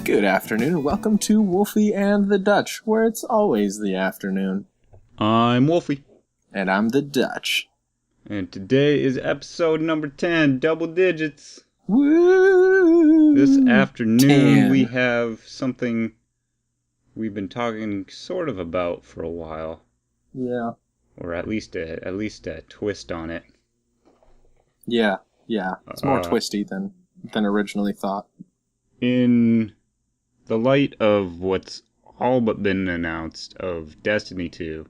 Good afternoon. Welcome to Wolfie and the Dutch, where it's always the afternoon. I'm Wolfie. And I'm the Dutch. And today is episode number 10, double digits. Woo! This afternoon 10. we have something we've been talking sort of about for a while. Yeah. Or at least a twist on it. Yeah. It's more twisty than originally thought. In the light of what's all but been announced of Destiny 2,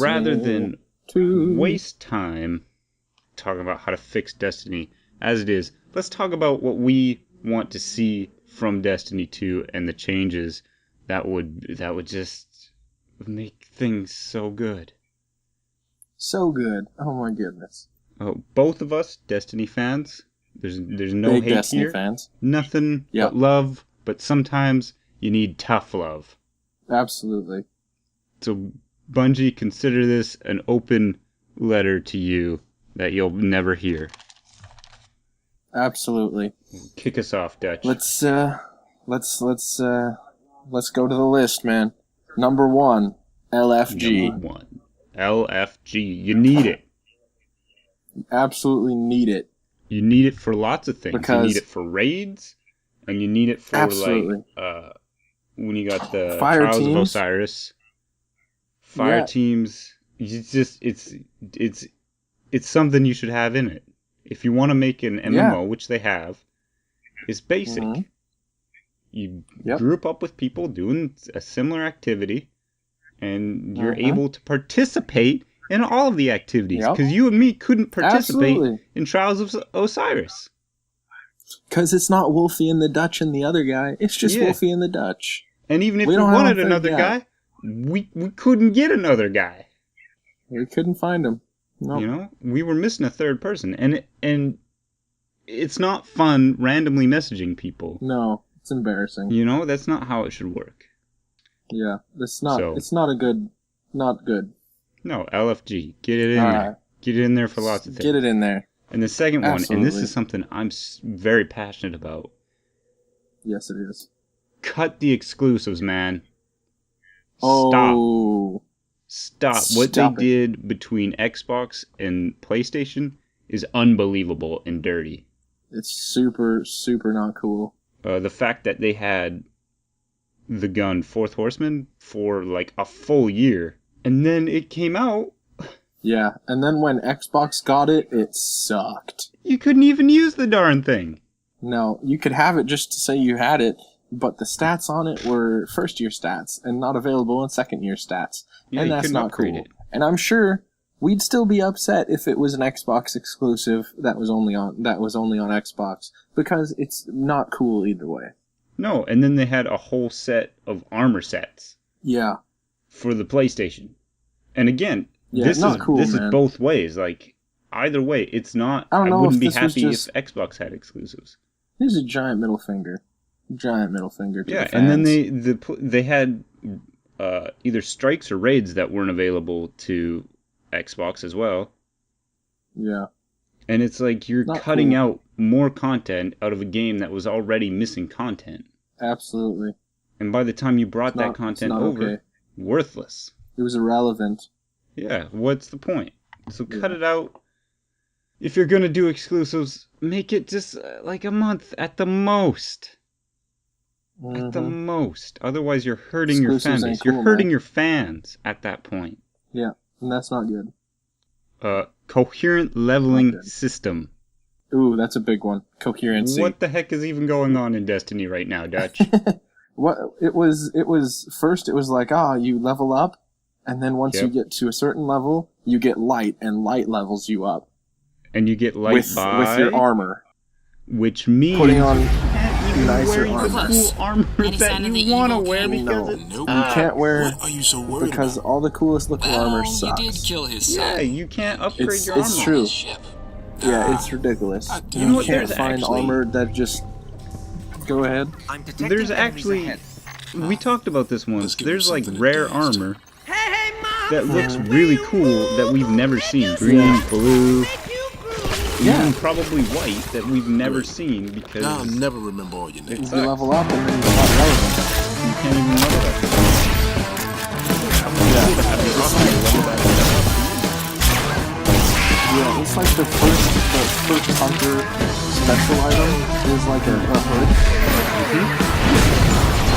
rather than waste time talking about how to fix Destiny as it is, let's talk about what we want to see from Destiny 2 and the changes that would just make things so good. So good. Oh my goodness. Oh, both of us Destiny fans. There's no Big hate Destiny here. fans. Nothing but love, but sometimes you need tough love. Absolutely. So Bungie, consider this an open letter to you that you'll never hear. Absolutely. Kick us off, Dutch. Let's go to the list, man. Number 1, LFG. Number 1, LFG. You need it. You absolutely need it. You need it for lots of things. Because you need it for raids, and you need it for absolutely. When you got the fire Trials teams. of Osiris. Fire teams. It's something you should have in it. If you want to make an MMO, which they have, it's basic. Mm-hmm. You group up with people doing a similar activity, and you're able to participate in all of the activities. Because you and me couldn't participate in Trials of Osiris. Because it's not Wolfie and the Dutch and the other guy. It's just Wolfie and the Dutch. And even if we wanted another guy, we couldn't get another guy. We couldn't find him. Nope. You know, we were missing a third person, and it's not fun randomly messaging people. No, it's embarrassing. You know, that's not how it should work. Yeah, it's not good. No, LFG, get it in there. Get it in there for lots of things. Get it in there. And the second one, and this is something I'm very passionate about. Yes, it is. Cut the exclusives, man. Oh. Stop. What they did between Xbox and PlayStation is unbelievable and dirty. It's super, super not cool. The fact that they had the gun Fourth Horseman for like a full year, and then it came out. Yeah, and then when Xbox got it, it sucked. You couldn't even use the darn thing. No, you could have it just to say you had it, but the stats on it were first-year stats and not available in second-year stats. Yeah, and that's not cool. It. And I'm sure we'd still be upset if it was an Xbox exclusive that was only on Xbox, because it's not cool either way. No, and then they had a whole set of armor sets. Yeah. For the PlayStation. And again, this is both ways. Like, either way, it's not. I wouldn't be happy if Xbox had exclusives. Here's a giant middle finger. Giant middle finger to the fans. And then they had either strikes or raids that weren't available to Xbox as well. Yeah. And it's like you're cutting out more content out of a game that was already missing content. Absolutely. And by the time you brought that content over, worthless. It was irrelevant. Yeah, what's the point? So cut it out. If you're going to do exclusives, make it just like a month at the most. At the most. Otherwise, you're hurting your fan base. You're hurting your fans at that point. Yeah, and that's not good. Coherent leveling system. Ooh, that's a big one. Coherency. What the heck is even going on in Destiny right now, Dutch? What it was first. It was like, you level up, and then once you get to a certain level, you get light, and light levels you up. And you get light with your armor, which means putting on nicer armor that you want to wear because you can't wear because all the coolest looking armor sucks. You did kill his son. Yeah, you can't upgrade your armor. It's true. Yeah, it's ridiculous. You can't find armor that just... Go ahead. There's actually... We talked about this once. There's like rare armor that looks really cool that we've never seen. Green, blue, even probably white, that we've never seen because I'll never remember all your names. You level up and then you're not relevant. you can't even level that. Yeah, it's like the first hunter special item is like a hood.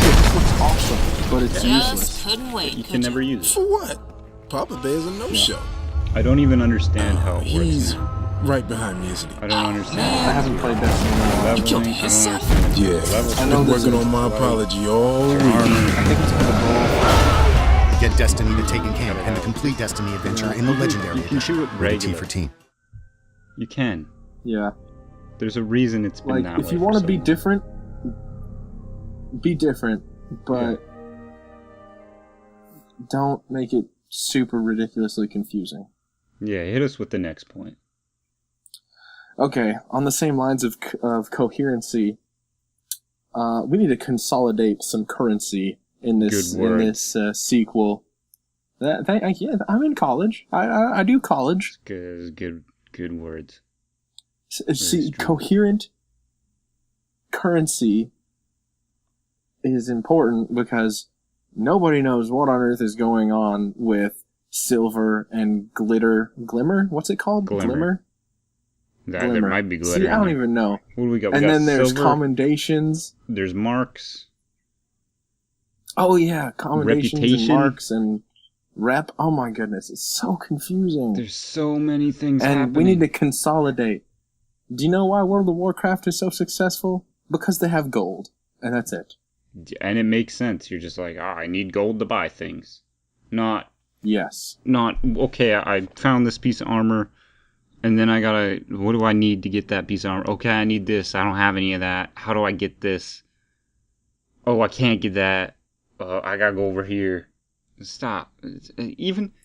It looks awesome, but it's useless. Just couldn't wait. You can never use it. For what? Papa Bear's a no-show. I don't even understand how it works He's now. right behind me, isn't he? I don't understand. I haven't played Destiny in a while. Leveling, I don't understand. Yeah, Levels. I've been working on my apology all week. I think it's called a Get Destiny to Taken Camp and the complete Destiny adventure in the Legendary You can Edition. shoot it Rated T regular. for teen. You can. Yeah. There's a reason it's been Like, that way. if you want to be different, but don't make it super ridiculously confusing. Yeah, hit us with the next point. Okay, on the same lines of coherency, we need to consolidate some currency in this Good word. Sequel. Yeah, I'm in college. I do college. Good words. See, true. coherent currency is important because nobody knows what on earth is going on with silver and glimmer. What's it called? Glimmer. There might be glitter. See, I in don't there. even know. What do we got? We And got then there's silver, commendations. There's marks. Oh yeah, commendations Reputation. and marks and rep. Oh my goodness, it's so confusing. There's so many things And happening. we need to consolidate. Do you know why World of Warcraft is so successful? Because they have gold, and that's it. And it makes sense. You're just like, I need gold to buy things. Not, Yes. okay, I found this piece of armor, and then what do I need to get that piece of armor? Okay, I need this. I don't have any of that. How do I get this? Oh, I can't get that. I gotta go over here. Stop.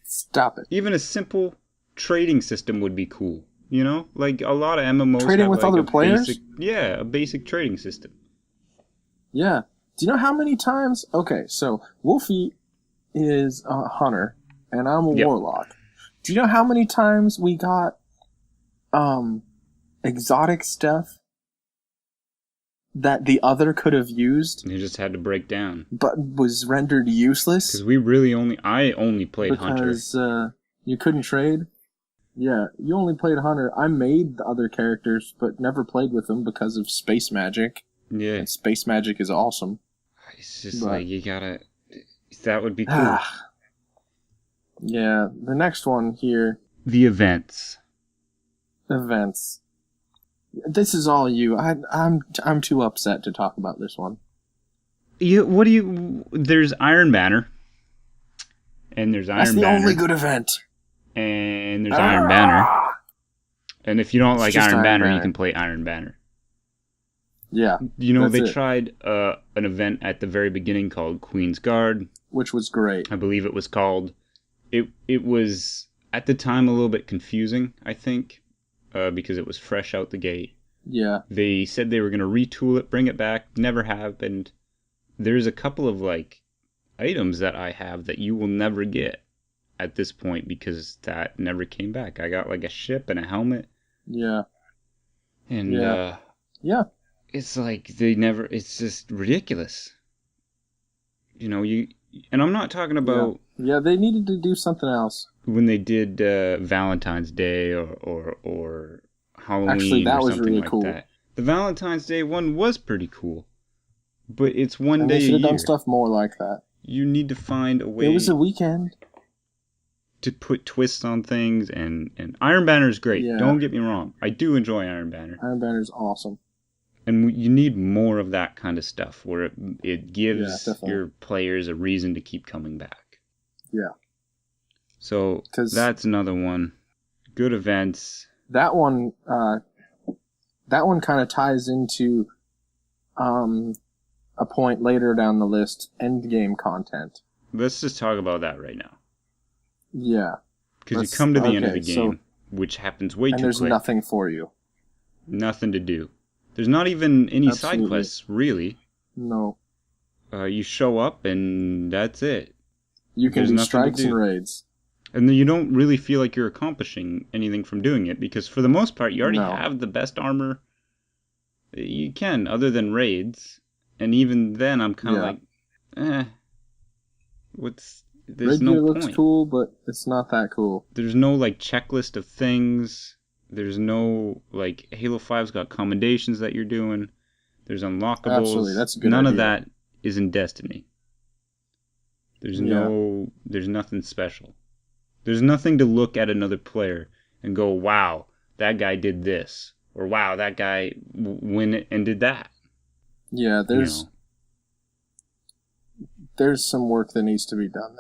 Stop it. Even a simple trading system would be cool. You know? Like, a lot of MMOs Trading have, with like, other a players? a basic trading system. Yeah. Do you know how many times? Okay, so Wolfie is a hunter, and I'm a warlock. Do you know how many times we got exotic stuff that the other could have used, You just had to break down. but was rendered useless Because I only played Hunter. because you couldn't trade? Yeah, you only played Hunter. I made the other characters, but never played with them because of space magic. Yeah. And space magic is awesome. It's just But- like, you gotta... That would be cool. Yeah, the next one here, The events. events. This is all you. I'm too upset to talk about this one. There's Iron Banner. And there's Iron That's the Banner. only good event. And there's Iron Banner. And if you don't like just Iron Iron Banner, you Banner. can play Iron Banner. Yeah, You know, That's they it. tried an event at the very beginning called Queen's Guard. which was great. I believe it was called. It was, at the time, a little bit confusing, I think, because it was fresh out the gate. Yeah, They said they were going to retool it, bring it back. Never happened. There's a couple of, like, items that I have that you will never get at this point because that never came back. I got, like, a ship and a helmet. yeah, And, yeah. it's like it's just ridiculous. You know, and I'm not talking about Yeah, they needed to do something else. when they did Valentine's Day or Halloween. Actually, that or was something really like cool. that. The Valentine's Day one was pretty cool, but it's one And day they should a have year. done stuff more like that. You need to find a way It was a weekend. to put twists on things, and Iron Banner is great. Yeah. Don't get me wrong, I do enjoy Iron Banner, Iron Banner's awesome. and you need more of that kind of stuff where it gives definitely. your players a reason to keep coming back. Yeah. So 'Cause- that's another one. Good events. That one kind of ties into a point later down the list, end game content. Let's just talk about that right now. Yeah. Because you Let's- come to the end of the okay, so- game, which happens way And too there's quick. nothing for you. Nothing to do. There's not even any side Absolutely. quests, really. No. You show up and that's it. You can There's do nothing to strikes do. and raids. And then you don't really feel like you're accomplishing anything from doing it, because for the most part, you already No. have the best armor you can, other than raids. And even then, I'm kind of like, there's Raid gear no looks point. cool, but it's not that cool. There's no, like, checklist of things. There's no, like, Halo 5's got commendations that you're doing. There's unlockables. Absolutely, that's a good None idea. of that is in Destiny. There's there's nothing special. There's nothing to look at another player and go, wow, that guy did this. Or wow, that guy went and did that. Yeah, there's some work that needs to be done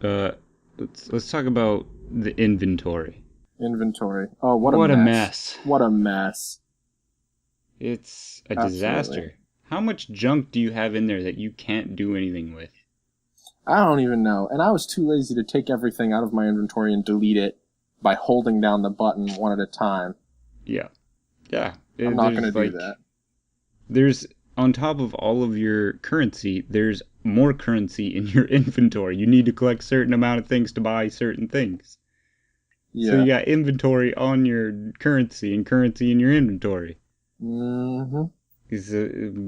there. Let's talk about the inventory. Inventory. Oh, what a a mess. mess. What a mess. It's a Absolutely. disaster. How much junk do you have in there that you can't do anything with? I don't even know. And I was too lazy to take everything out of my inventory and delete it by holding down the button one at a time. Yeah. Yeah. I'm not going to do that. There's, on top of all of your currency, there's more currency in your inventory. You need to collect certain amount of things to buy certain things. Yeah. So you got inventory on your currency and currency in your inventory. Mm-hmm.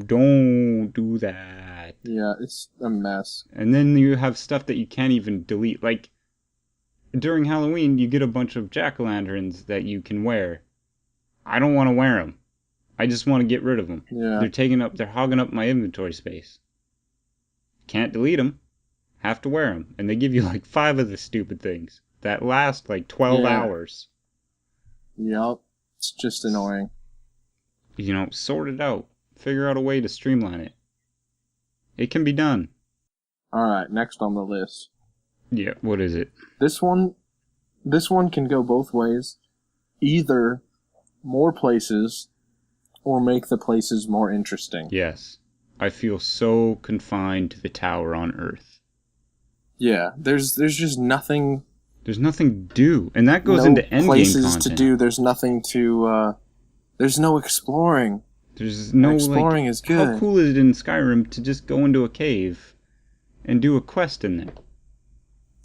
Don't do that. Yeah, it's a mess. And then you have stuff that you can't even delete. Like, during Halloween, you get a bunch of jack-o'-lanterns that you can wear. I don't want to wear them. I just want to get rid of them. Yeah. They're hogging up my inventory space. Can't delete them. Have to wear them. And they give you like 5 of the stupid things that last like 12 hours. Yep. It's just annoying. You know, sort it out. Figure out a way to streamline it. It can be done. Alright, next on the list. Yeah, what is it? This one can go both ways. Either more places or make the places more interesting. Yes. I feel so confined to the tower on Earth. Yeah, there's just nothing. There's nothing to do, and that goes into endgame places content. to do. There's nothing to. There's no exploring. There's no exploring is good. How cool is it in Skyrim to just go into a cave and do a quest in there?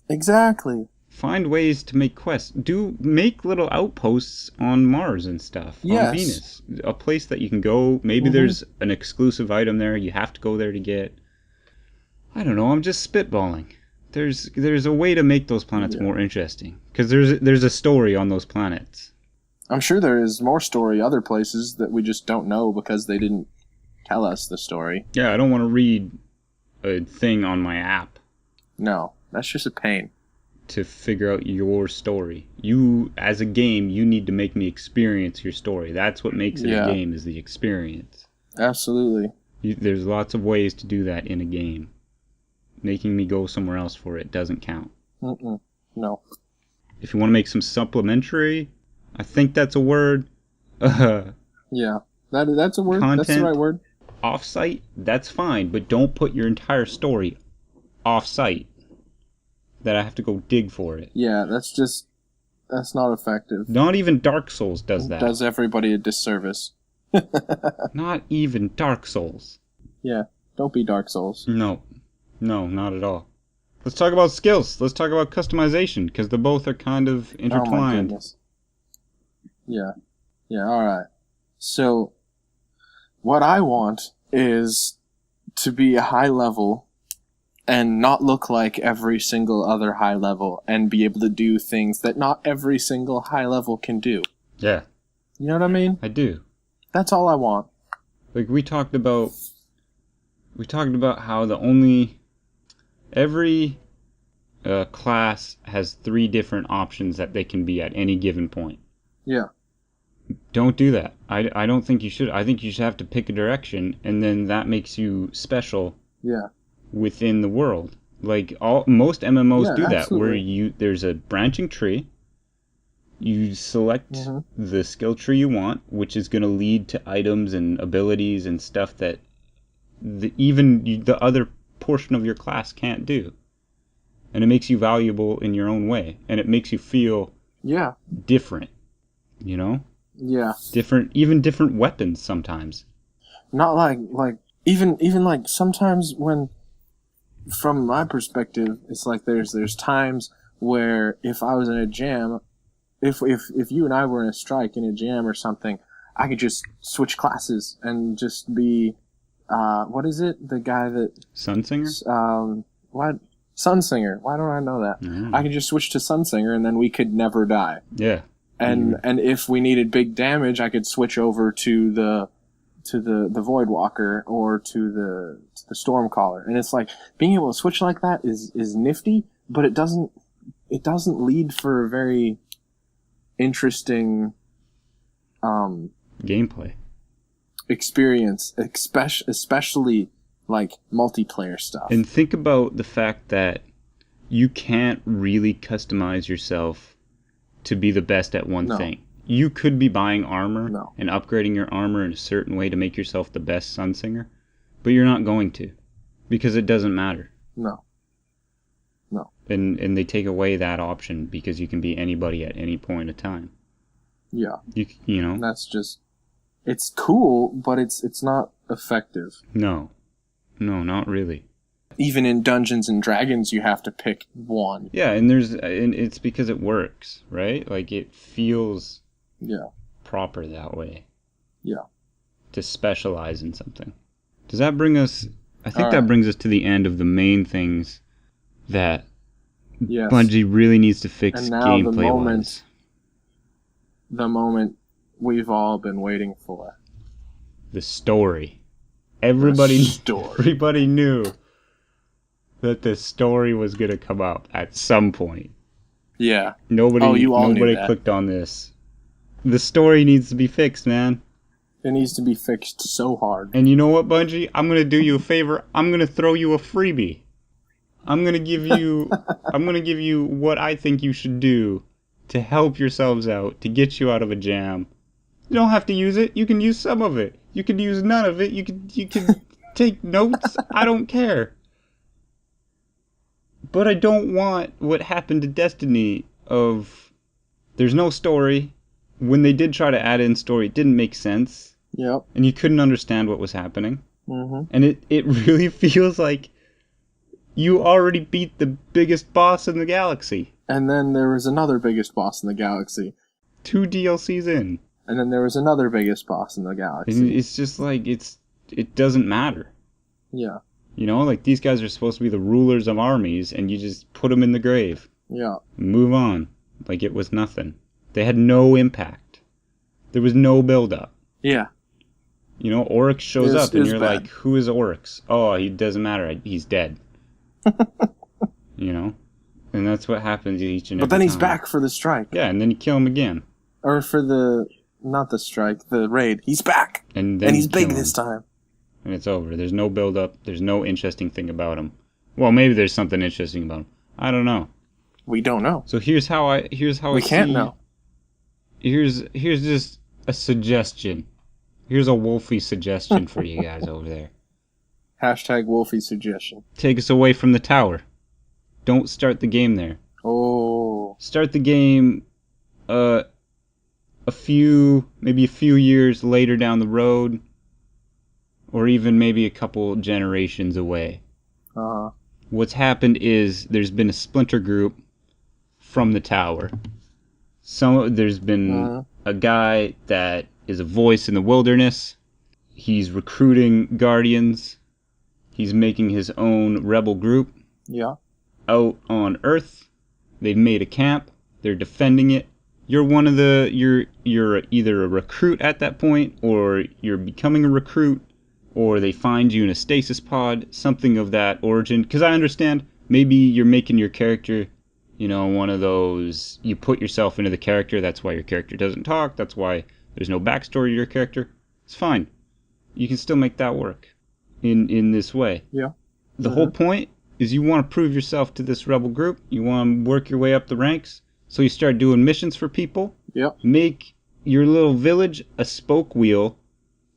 Exactly. Find ways to make quests. Make little outposts on Mars and stuff. Yes. On Venus. A place that you can go. Maybe there's an exclusive item there you have to go there to get. I don't know, I'm just spitballing. There's a way to make those planets more interesting. Because there's a story on those planets. I'm sure there is more story other places that we just don't know because they didn't tell us the story. Yeah, I don't want to read a thing on my app. No, that's just a pain. To figure out your story. You, as a game, you need to make me experience your story. That's what makes it a game, is the experience. Absolutely. There's lots of ways to do that in a game. Making me go somewhere else for it doesn't count. No. If you want to make some supplementary, I think that's a word. Yeah, that's a word. Content, that's the right word. Off-site, that's fine, but don't put your entire story off-site. That I have to go dig for it. Yeah, that's not effective. Not even Dark Souls does that. It does everybody a disservice. Not even Dark Souls. Yeah, don't be Dark Souls. No, not at all. Let's talk about skills. Let's talk about customization, because the both are kind of intertwined. Oh my goodness. Yeah, alright. So, what I want is to be a high level and not look like every single other high level and be able to do things that not every single high level can do. Yeah. You know what I mean? I do. That's all I want. Like we talked about how every class has 3 different options that they can be at any given point. Yeah. Don't do that. I don't think you should. I think you should have to pick a direction, and then that makes you special. Yeah. Within the world. Like most MMOs do that, absolutely. where there's a branching tree. You select the skill tree you want, which is going to lead to items and abilities and stuff that the other portion of your class can't do. And it makes you valuable in your own way, and it makes you feel different. You know? Yeah. Different weapons sometimes. Not like even like sometimes when, from my perspective, it's like there's times where if I was in a jam, if you and I were in a strike in a jam or something, I could just switch classes and just be, what is it? The guy that... Sunsinger? What? Sunsinger. Why don't I know that? Mm. I could just switch to Sunsinger and then we could never die. Yeah. And if we needed big damage, I could switch over to the Voidwalker or to the Stormcaller. And it's like, being able to switch like that is nifty, but it doesn't lead for a very interesting gameplay experience, especially like multiplayer stuff. And think about the fact that you can't really customize yourself to be the best at one thing. You could be buying armor and upgrading your armor in a certain way to make yourself the best Sunsinger, but you're not going to, because it doesn't matter. No. And they take away that option because you can be anybody at any point of time. Yeah. You know. That's just, it's cool, but it's not effective. No, not really. Even in Dungeons and Dragons, you have to pick one. Yeah, and it's because it works, right? Like, it feels proper that way. Yeah. To specialize in something. Does that bring us... I think that brings us to the end of the main things that Bungie really needs to fix gameplay-wise. The moment we've all been waiting for. The story. Everybody knew that the story was going to come up at some point. Yeah. Nobody clicked on this. The story needs to be fixed, man. It needs to be fixed so hard. And you know what, Bungie? I'm going to do you a favor. I'm going to throw you a freebie. I'm going to give you what I think you should do to help yourselves out, to get you out of a jam. You don't have to use it. You can use some of it. You can use none of it. You can take notes. I don't care. But I don't want what happened to Destiny of there's no story. When they did try to add in story, it didn't make sense. Yep. And you couldn't understand what was happening. Mm-hmm. And it really feels like you already beat the biggest boss in the galaxy. And then there was another biggest boss in the galaxy. 2 DLCs in. And then there was another biggest boss in the galaxy. And it's just like, it doesn't matter. Yeah. You know, like, these guys are supposed to be the rulers of armies, and you just put them in the grave. Yeah. Move on. Like it was nothing. They had no impact. There was no build-up. Yeah. You know, Oryx shows up, and you're like, who is Oryx? Oh, he doesn't matter. He's dead. You know? And that's what happens each and every time. But then he's back for the strike. Yeah, and then you kill him again. Or for not the strike, the raid. He's back! And he's big this time. And it's over. There's no build-up. There's no interesting thing about him. Well, maybe there's something interesting about him. I don't know. We don't know. So here's how I can't know. Here's just a suggestion. Here's a Wolfie suggestion for you guys over there. Hashtag Wolfie suggestion. Take us away from the tower. Don't start the game there. Oh. Start the game maybe a few years later down the road, or even maybe a couple generations away. Uh-huh. What's happened is there's been a splinter group from the tower. There's been a guy that is a voice in the wilderness. He's recruiting guardians. He's making his own rebel group. Yeah. Out on Earth, they've made a camp. They're defending it. You're you're either a recruit at that point, or you're becoming a recruit, or they find you in a stasis pod, something of that origin. Because I understand, maybe you're making your character, you know, one of those, you put yourself into the character, that's why your character doesn't talk, that's why there's no backstory to your character. It's fine. You can still make that work in this way. Yeah. The whole point is you want to prove yourself to this rebel group. You want to work your way up the ranks. So you start doing missions for people. Yep. Make your little village a spoke wheel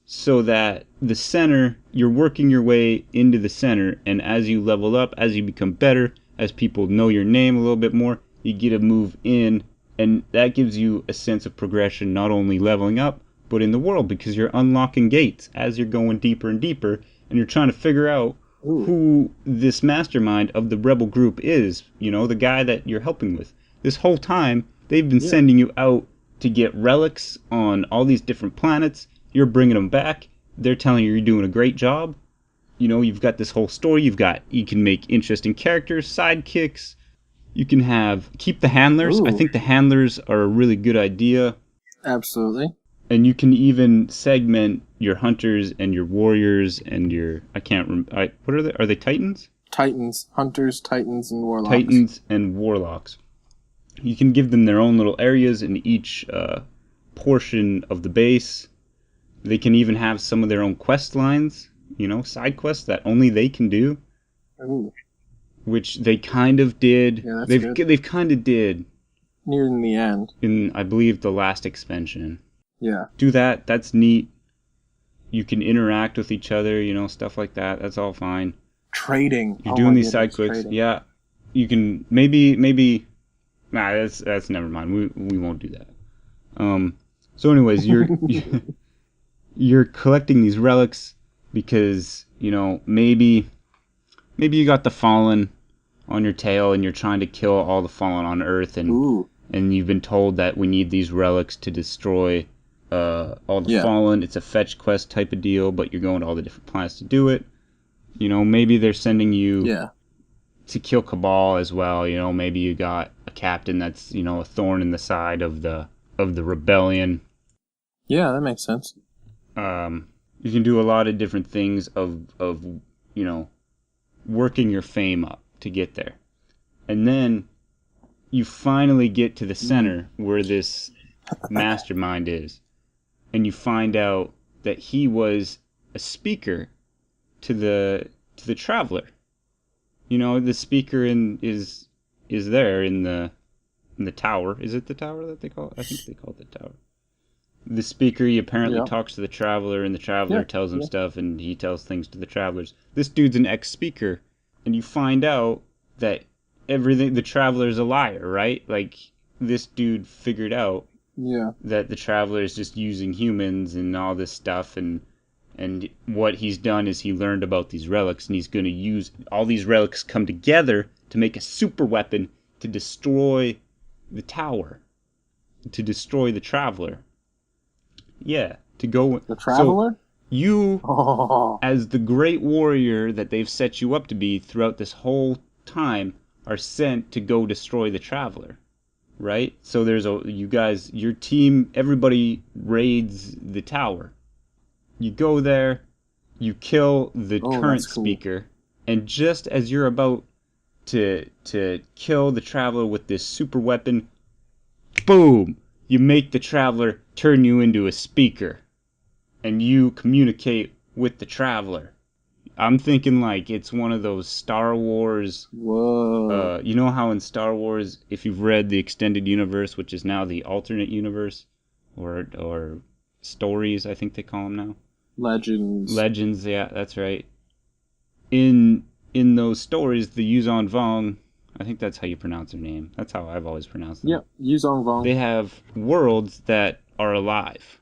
so that the center, you're working your way into the center, and as you level up, as you become better, as people know your name a little bit more, you get to move in, and that gives you a sense of progression, not only leveling up, but in the world, because you're unlocking gates as you're going deeper and deeper, and you're trying to figure out Ooh. who this mastermind of the rebel group is, the guy that you're helping with. This whole time, they've been sending you out to get relics on all these different planets. You're bringing them back. They're telling you you're doing a great job. You've got this whole story. You can make interesting characters, sidekicks. You can keep the handlers. Ooh. I think the handlers are a really good idea. Absolutely. And you can even segment your hunters and your warriors and what are they? Are they titans? Titans, hunters, titans, and warlocks. Titans and warlocks. You can give them their own little areas in each portion of the base. They can even have some of their own quest lines, side quests that only they can do. Ooh. Which they kind of did. Yeah, that's good. They've kind of did. Near in the end. In, I believe, the last expansion. Yeah. Do that. That's neat. You can interact with each other, stuff like that. That's all fine. Trading. You're doing these side quests. Yeah. You can maybe. Nah, that's never mind. We won't do that. So, anyways, you're collecting these relics because maybe you got the Fallen on your tail and you're trying to kill all the Fallen on Earth, and you've been told that we need these relics to destroy all the Fallen. It's a fetch quest type of deal, but you're going to all the different planets to do it. Maybe they're sending you to kill Cabal as well. Maybe you got a captain that's a thorn in the side of the rebellion. Yeah, that makes sense. You can do a lot of different things of working your fame up to get there. And then you finally get to the center where this mastermind is. And you find out that he was a speaker to the traveler. The speaker is there in the tower. Is it the tower that they call it? I think they call it the tower. The speaker, he apparently talks to the traveler, and the traveler tells him stuff, and he tells things to the travelers. This dude's an ex-speaker, and you find out that the traveler's a liar, right? Like, this dude figured out that the traveler is just using humans and all this stuff, and what he's done is he learned about these relics, and he's going to use all these relics come together to make a super weapon to destroy the tower, to destroy the traveler. Yeah, to go... The traveler? So you, as the great warrior that they've set you up to be throughout this whole time, are sent to go destroy the traveler, right? So your team, everybody raids the tower. You go there, you kill the current speaker, and just as you're about to kill the traveler with this super weapon, boom! You make the traveler turn you into a speaker, and you communicate with the traveler. I'm thinking like it's one of those Star Wars. Whoa! You know how in Star Wars, if you've read the extended universe, which is now the alternate universe, or stories, I think they call them now. Legends, yeah, that's right. In those stories, the Yuzon Vong, I think that's how you pronounce her name. That's how I've always pronounced it. Yep, Yuzon Vong. They have worlds that are alive.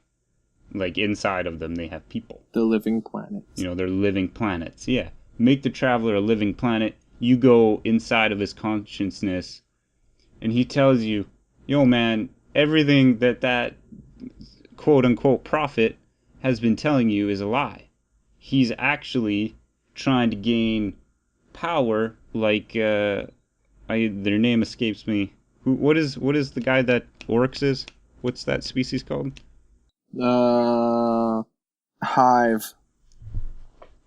Like, inside of them, they have people. The living planets. They're living planets, yeah. Make the traveler a living planet. You go inside of his consciousness, and he tells you, yo, man, everything that quote-unquote prophet has been telling you is a lie. He's actually trying to gain power, like, their name escapes me. What is the guy that Oryx is? What's that species called? Hive.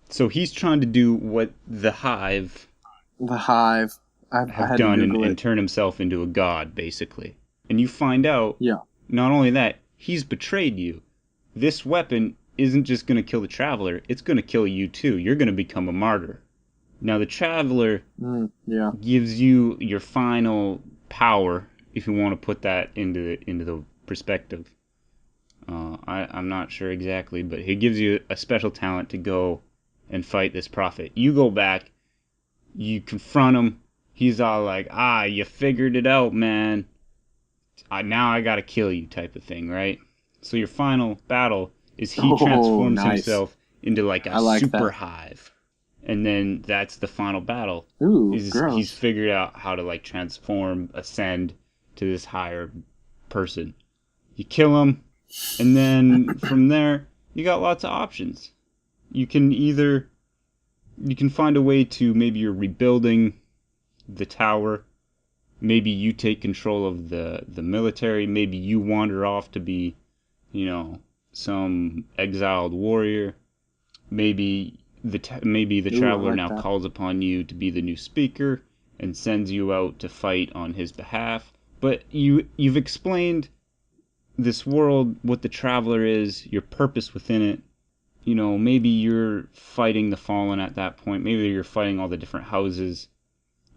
So he's trying to do what the Hive have done and turn himself into a god, basically. And you find out, not only that, he's betrayed you. This weapon isn't just going to kill the traveler, it's going to kill you too. You're going to become a martyr. Now the traveler gives you your final power, if you want to put that into the perspective. I'm not sure exactly, but he gives you a special talent to go and fight this prophet. You go back, you confront him. He's all like, you figured it out, man. Now I gotta kill you, type of thing, right? So your final battle is he transforms himself into like a super hive. And then that's the final battle. Ooh, He's gross. figured out how to like transform, ascend to this higher person. You kill him, and then from there you got lots of options. You can find a way to, maybe you're rebuilding the tower. Maybe you take control of the military. Maybe you wander off to be, some exiled warrior. Maybe the traveler I like now that. calls upon you to be the new speaker and sends you out to fight on his behalf. But you've explained this world, what the traveler is, your purpose within it. Maybe you're fighting the fallen at that point. Maybe you're fighting all the different houses.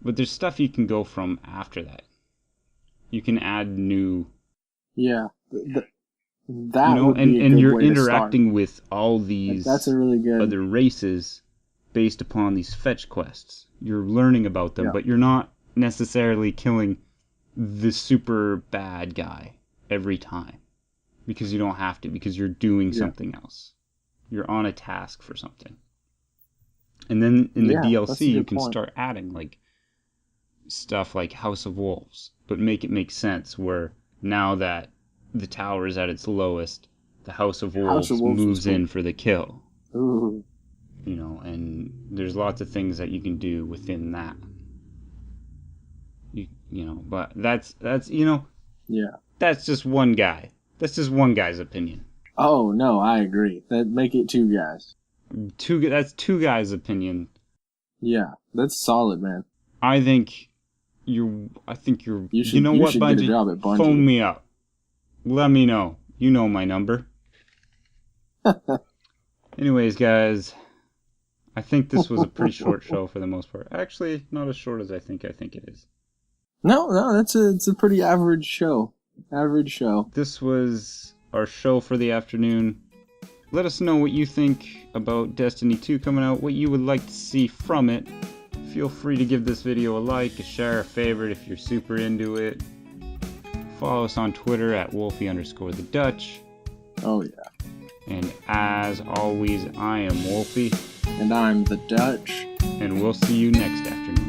But there's stuff you can go from after that. You can add new... Yeah. That would be a and good you're way to interacting start. with all these That's a really good... other races based upon these fetch quests. You're learning about them, Yeah. but you're not necessarily killing the super bad guy every time. Because you don't have to, because you're doing something else. You're on a task for something. And then in the Yeah, that's a DLC, you good can point. start adding like stuff like House of Wolves, but make it make sense where now that the tower is at its lowest, the House of Wolves moves in for the kill. Ooh. And there's lots of things that you can do within that. But that's Yeah. that's just one guy. That's just one guy's opinion. Oh, no, I agree. Make it two guys. That's two guys' opinion. Yeah, that's solid, man. I think you're. You know what, should get a Bungie? job at Bungie. Phone me up. Let me know. You know my number. Anyways, guys, I think this was a pretty short show for the most part. Actually, not as short as I think it is. No, it's a pretty average show. Average show. This was our show for the afternoon. Let us know what you think about Destiny 2 coming out, what you would like to see from it. Feel free to give this video a like, a share, a favorite if you're super into it. Follow us on Twitter at Wolfie_the_Dutch. Oh, yeah. And as always, I am Wolfie. And I'm the Dutch. And we'll see you next afternoon.